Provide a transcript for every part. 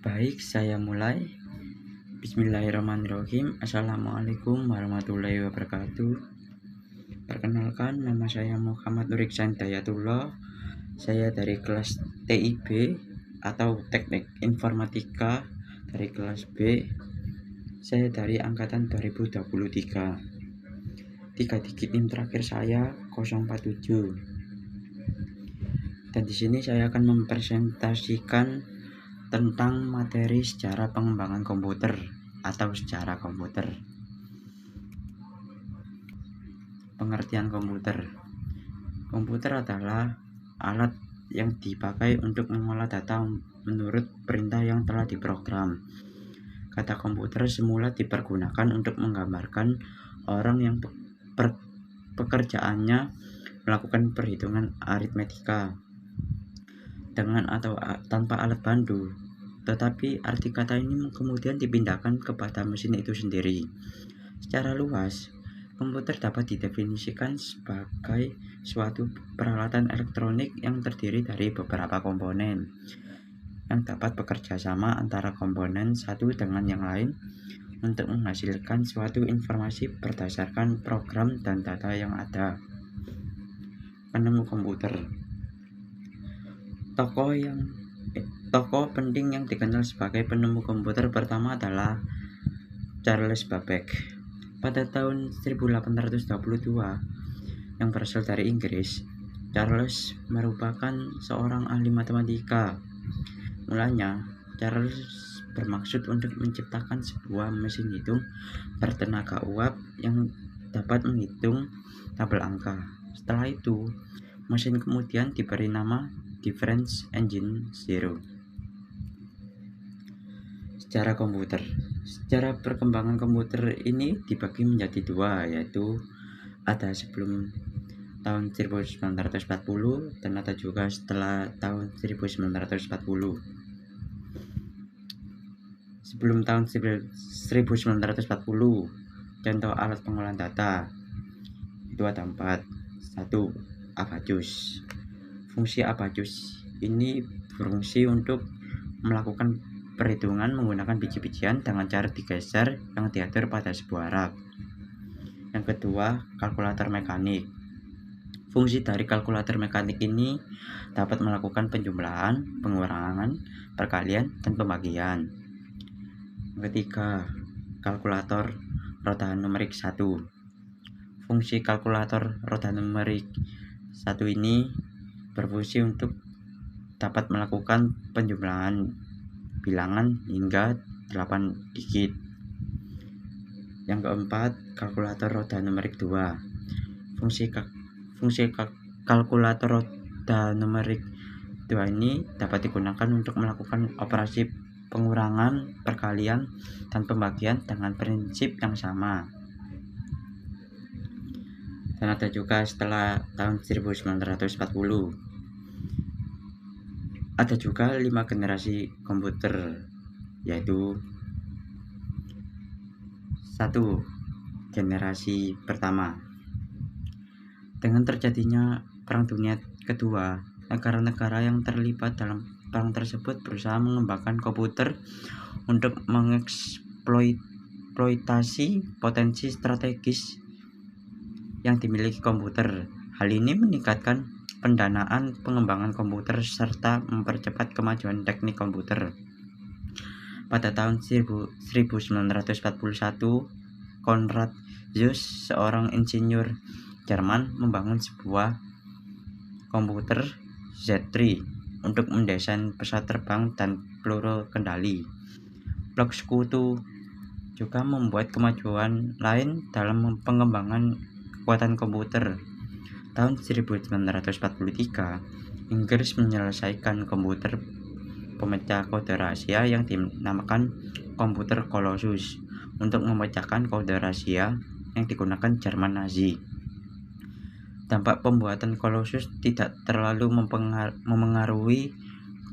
Baik, saya mulai. Bismillahirrahmanirrahim. Assalamualaikum warahmatullahi wabarakatuh. Perkenalkan, nama saya Muhammad Nuriksan Dayatullah. Saya dari kelas TIB atau Teknik Informatika dari kelas B. Saya dari angkatan 2023. 3 digit NIM terakhir saya 047. Dan di sini saya akan mempresentasikan tentang materi sejarah pengembangan komputer atau sejarah komputer. Pengertian komputer. Komputer adalah alat yang dipakai untuk mengolah data menurut perintah yang telah diprogram. Kata komputer semula dipergunakan untuk menggambarkan orang yang pekerjaannya melakukan perhitungan aritmetika dengan atau tanpa alat bantu. Tetapi arti kata ini kemudian dipindahkan kepada mesin itu sendiri. Secara luas, komputer dapat didefinisikan sebagai suatu peralatan elektronik yang terdiri dari beberapa komponen yang dapat bekerja sama antara komponen satu dengan yang lain untuk menghasilkan suatu informasi berdasarkan program dan data yang ada. Penemu komputer. Tokoh penting yang dikenal sebagai penemu komputer pertama adalah Charles Babbage. Pada tahun 1822, yang berasal dari Inggris, Charles merupakan seorang ahli matematika. Mulanya, Charles bermaksud untuk menciptakan sebuah mesin hitung bertenaga uap yang dapat menghitung tabel angka. Setelah itu, mesin kemudian diberi nama Difference Engine Zero. Sejarah komputer. Sejarah perkembangan komputer ini dibagi menjadi dua, yaitu ada sebelum tahun 1940 dan ada juga setelah tahun 1940. Sebelum tahun 1940, contoh alat pengolahan data itu ada 4. 1. Abacus. Fungsi abacus ini berfungsi untuk melakukan perhitungan menggunakan biji-bijian dengan cara digeser yang diatur pada sebuah rak. Yang kedua, kalkulator mekanik. Fungsi dari kalkulator mekanik ini dapat melakukan penjumlahan, pengurangan, perkalian, dan pembagian. Yang ketiga, kalkulator roda numerik 1. Fungsi kalkulator roda numerik 1 ini berfungsi untuk dapat melakukan penjumlahan bilangan hingga 8 digit. Yang keempat, kalkulator roda numerik 2. Fungsi kalkulator roda numerik 2 ini dapat digunakan untuk melakukan operasi pengurangan, perkalian, dan pembagian dengan prinsip yang sama. Dan ada juga setelah tahun 1940. Ada juga 5 generasi komputer, yaitu 1. Generasi pertama. Dengan terjadinya Perang Dunia Kedua, negara-negara yang terlibat dalam perang tersebut berusaha mengembangkan komputer untuk mengeksploitasi potensi strategis yang dimiliki komputer. Hal ini meningkatkan pendanaan pengembangan komputer serta mempercepat kemajuan teknik komputer. Pada tahun 1941, Konrad Zuse, seorang insinyur Jerman, membangun sebuah komputer Z3 untuk mendesain pesawat terbang dan peluru kendali. Blok sekutu juga membuat kemajuan lain dalam pengembangan kekuatan komputer. Tahun 1943, Inggris menyelesaikan komputer pemecah kode rahasia yang dinamakan komputer Colossus untuk memecahkan kode rahasia yang digunakan Jerman Nazi. Dampak pembuatan Colossus tidak terlalu memengaruhi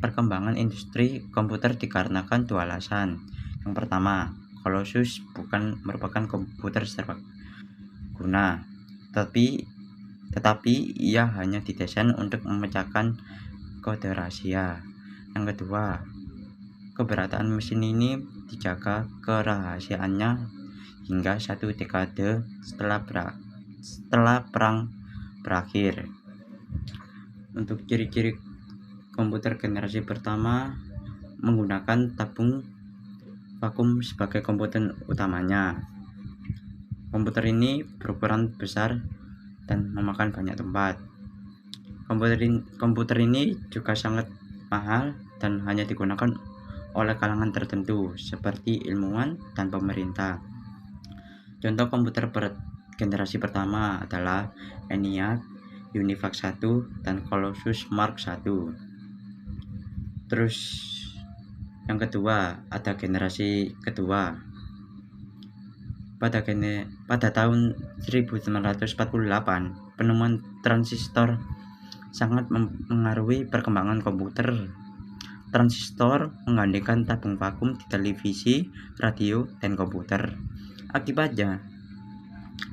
perkembangan industri komputer dikarenakan 2 alasan. Yang pertama, Colossus bukan merupakan komputer serbaguna, tetapi ia hanya didesain untuk memecahkan kode rahasia. Yang kedua, keberadaan mesin ini dijaga kerahasiaannya hingga 1 dekade setelah perang berakhir. Untuk ciri-ciri komputer generasi pertama menggunakan tabung vakum sebagai komponen utamanya. Komputer ini berukuran besar dan memakan banyak tempat. Komputer ini juga sangat mahal dan hanya digunakan oleh kalangan tertentu seperti ilmuwan dan pemerintah. Contoh komputer generasi pertama adalah ENIAC, UNIVAC 1, dan Colossus Mark 1. Terus yang kedua ada generasi kedua. Pada tahun 1948, penemuan transistor sangat mempengaruhi perkembangan komputer. Transistor menggantikan tabung vakum di televisi, radio, dan komputer. Akibatnya,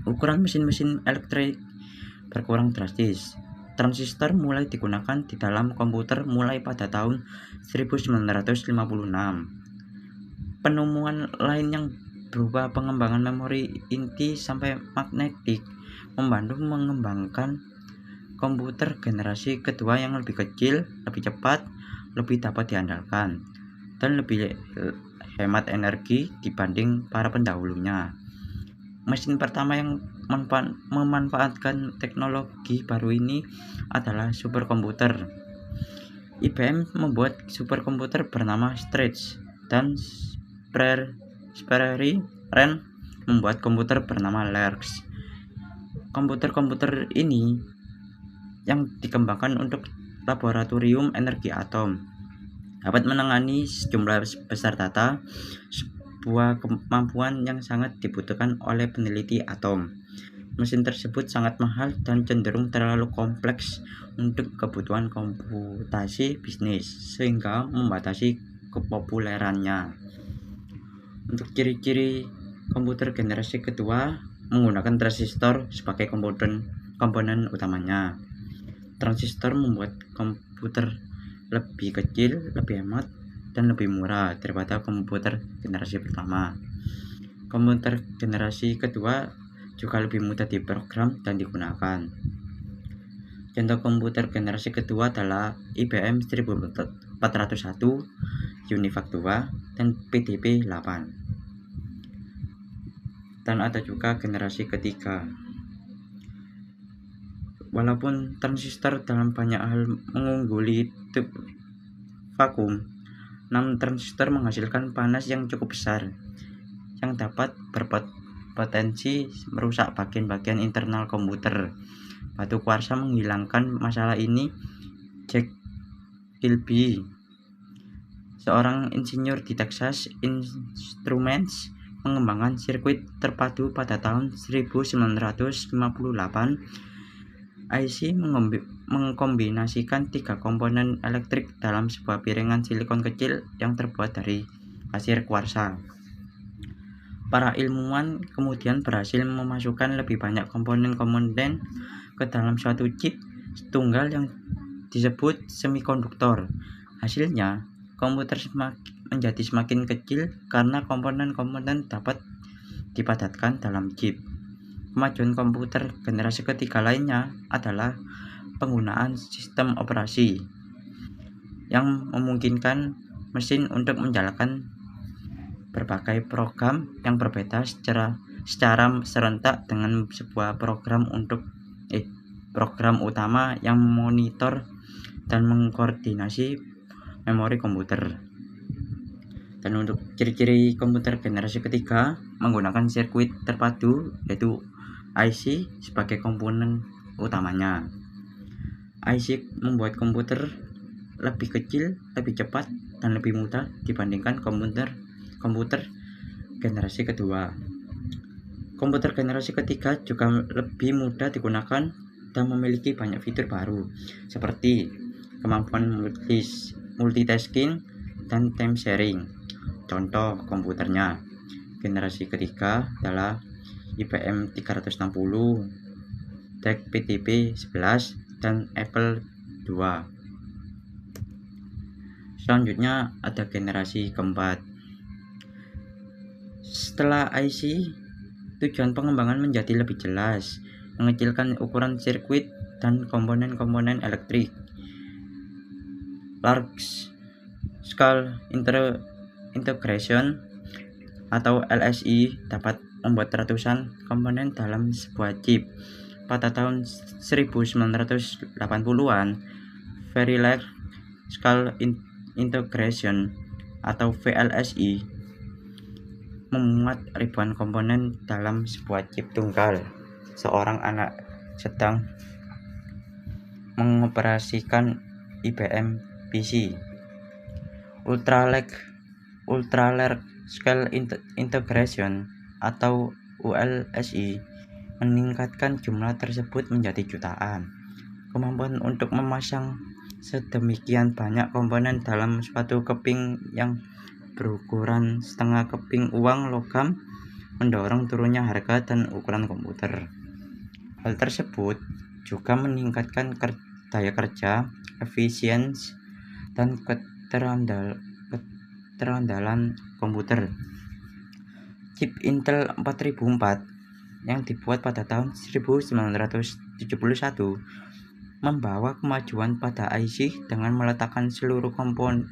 ukuran mesin-mesin elektrik berkurang drastis. Transistor mulai digunakan di dalam komputer mulai pada tahun 1956. Penemuan lain yang berupa pengembangan memori inti sampai magnetik membantu mengembangkan komputer generasi kedua yang lebih kecil, lebih cepat, lebih dapat diandalkan, dan lebih hemat energi dibanding para pendahulunya. Mesin pertama yang memanfaatkan teknologi baru ini adalah superkomputer. IBM membuat superkomputer bernama Stretch dan Sperry Rand membuat komputer bernama Larks. Komputer-komputer ini yang dikembangkan untuk laboratorium energi atom dapat menangani sejumlah besar data, sebuah kemampuan yang sangat dibutuhkan oleh peneliti atom. Mesin tersebut sangat mahal dan cenderung terlalu kompleks untuk kebutuhan komputasi bisnis, sehingga membatasi kepopulerannya. Untuk ciri-ciri komputer generasi kedua menggunakan transistor sebagai komponen utamanya. Transistor membuat komputer lebih kecil, lebih hemat, dan lebih murah daripada komputer generasi pertama. Komputer generasi kedua juga lebih mudah diprogram dan digunakan. Contoh komputer generasi kedua adalah IBM 1401, UNIVAC 2, dan PDP 8. Dan ada juga generasi ketiga. Walaupun transistor dalam banyak hal mengungguli vakum, namun transistor menghasilkan panas yang cukup besar yang dapat berpotensi merusak bagian-bagian internal komputer. Batu kuarsa menghilangkan masalah ini. Jack Kilby, seorang insinyur di Texas Instruments, mengembangkan sirkuit terpadu pada tahun 1958. IC mengkombinasikan 3 komponen elektrik dalam sebuah piringan silikon kecil yang terbuat dari pasir kuarsa. Para ilmuwan kemudian berhasil memasukkan lebih banyak komponen-komponen ke dalam suatu chip tunggal yang disebut semikonduktor. Hasilnya, komputer menjadi semakin kecil karena komponen-komponen dapat dipadatkan dalam chip. Kemajuan komputer generasi ketiga lainnya adalah penggunaan sistem operasi yang memungkinkan mesin untuk menjalankan berbagai program yang berbeda secara serentak dengan sebuah program utama yang memonitor dan mengkoordinasi memori komputer. Dan untuk ciri-ciri komputer generasi ketiga menggunakan sirkuit terpadu, yaitu IC sebagai komponen utamanya. IC membuat komputer lebih kecil, lebih cepat, dan lebih mudah dibandingkan komputer generasi kedua. Komputer generasi ketiga juga lebih mudah digunakan dan memiliki banyak fitur baru seperti kemampuan multitasking dan time sharing. Contoh komputernya generasi ketiga adalah IBM 360, DEC PDP 11, dan Apple II. Selanjutnya ada generasi keempat. Setelah IC, tujuan pengembangan menjadi lebih jelas, mengecilkan ukuran sirkuit dan komponen-komponen elektrik. Large Scale Integration atau LSI dapat membuat ratusan komponen dalam sebuah chip. Pada tahun 1980-an, Very Large Scale Integration atau VLSI memuat ribuan komponen dalam sebuah chip tunggal. Seorang anak sedang mengoperasikan IBM PC. Ultra Large Scale Integration atau ULSI meningkatkan jumlah tersebut menjadi jutaan. Kemampuan untuk memasang sedemikian banyak komponen dalam suatu keping yang berukuran setengah keping uang logam mendorong turunnya harga dan ukuran komputer. Hal tersebut juga meningkatkan daya kerja, efisiensi, dan keterandalan komputer. Chip Intel 4004 yang dibuat pada tahun 1971 membawa kemajuan pada IC dengan meletakkan seluruh komponen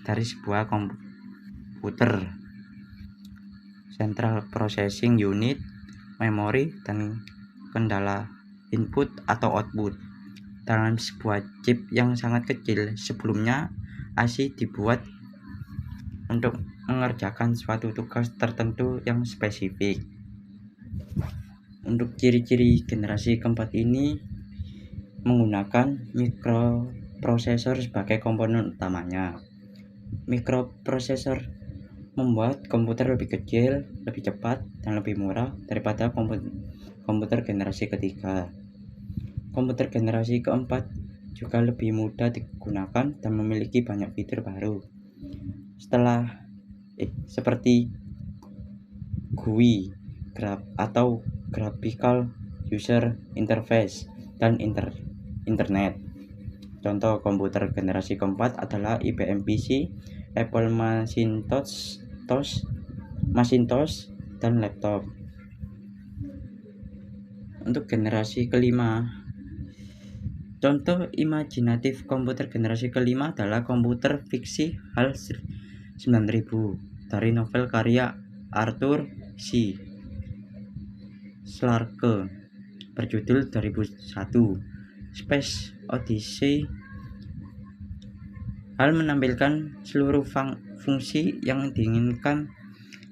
dari sebuah komputer, Central Processing Unit, memori, dan kendala input atau output dalam sebuah chip yang sangat kecil. Sebelumnya, IC dibuat untuk mengerjakan suatu tugas tertentu yang spesifik. Untuk ciri-ciri generasi keempat ini menggunakan mikroprosesor sebagai komponen utamanya. Mikroprosesor membuat komputer lebih kecil, lebih cepat, dan lebih murah daripada komputer generasi ketiga. Komputer generasi keempat juga lebih mudah digunakan dan memiliki banyak fitur baru. Seperti GUI atau Graphical User Interface dan internet. Contoh komputer generasi keempat adalah IBM PC, Apple Macintosh, dan laptop. Untuk generasi kelima, contoh imajinatif komputer generasi kelima adalah komputer fiksi HAL 9000 dari novel karya Arthur C. Clarke berjudul 2001 Space Odyssey. HAL menampilkan seluruh fungsi yang diinginkan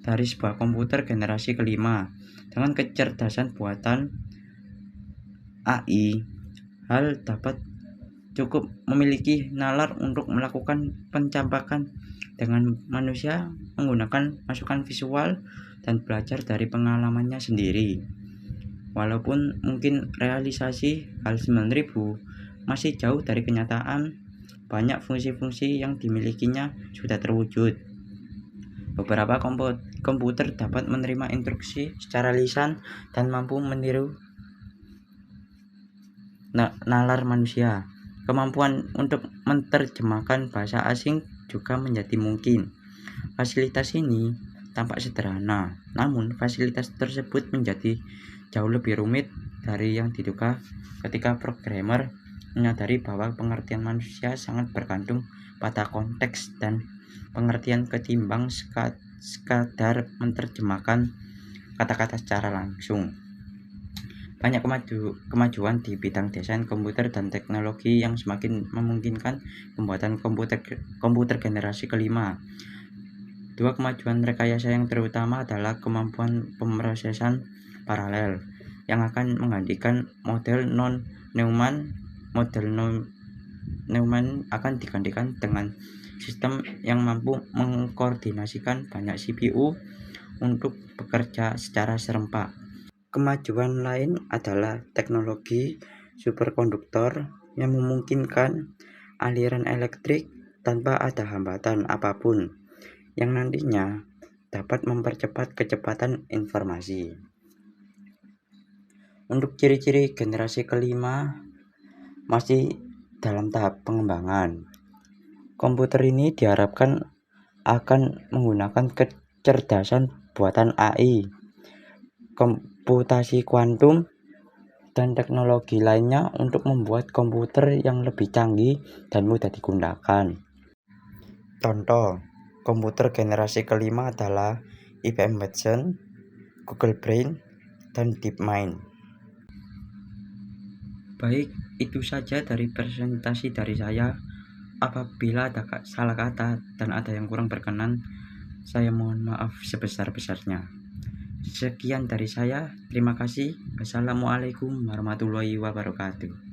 dari sebuah komputer generasi kelima. Dengan kecerdasan buatan AI, HAL dapat cukup memiliki nalar untuk melakukan pencampakan dengan manusia menggunakan masukan visual dan belajar dari pengalamannya sendiri. Walaupun mungkin realisasi HAL 9000 masih jauh dari kenyataan, banyak fungsi-fungsi yang dimilikinya sudah terwujud. Beberapa komputer dapat menerima instruksi secara lisan dan mampu meniru nalar manusia. Kemampuan untuk menerjemahkan bahasa asing juga menjadi mungkin. Fasilitas ini tampak sederhana, namun fasilitas tersebut menjadi jauh lebih rumit dari yang diduga ketika programmer menyadari bahwa pengertian manusia sangat bergantung pada konteks dan pengertian ketimbang sekadar menerjemahkan kata-kata secara langsung. Banyak kemajuan di bidang desain komputer dan teknologi yang semakin memungkinkan pembuatan komputer generasi kelima. Dua kemajuan rekayasa yang terutama adalah kemampuan pemrosesan paralel yang akan menggantikan model Neumann. Model Neumann akan digantikan dengan sistem yang mampu mengkoordinasikan banyak CPU untuk bekerja secara serempak. Kemajuan lain adalah teknologi superkonduktor yang memungkinkan aliran elektrik tanpa ada hambatan apapun, yang nantinya dapat mempercepat kecepatan informasi. Untuk ciri-ciri generasi kelima masih dalam tahap pengembangan. Komputer ini diharapkan akan menggunakan kecerdasan buatan AI, komputasi kuantum, dan teknologi lainnya untuk membuat komputer yang lebih canggih dan mudah digunakan. Contoh, komputer generasi kelima adalah IBM Watson, Google Brain, dan DeepMind. Baik, itu saja dari presentasi dari saya. Apabila ada salah kata dan ada yang kurang berkenan, saya mohon maaf sebesar-besarnya. Sekian dari saya, terima kasih. Wassalamualaikum warahmatullahi wabarakatuh.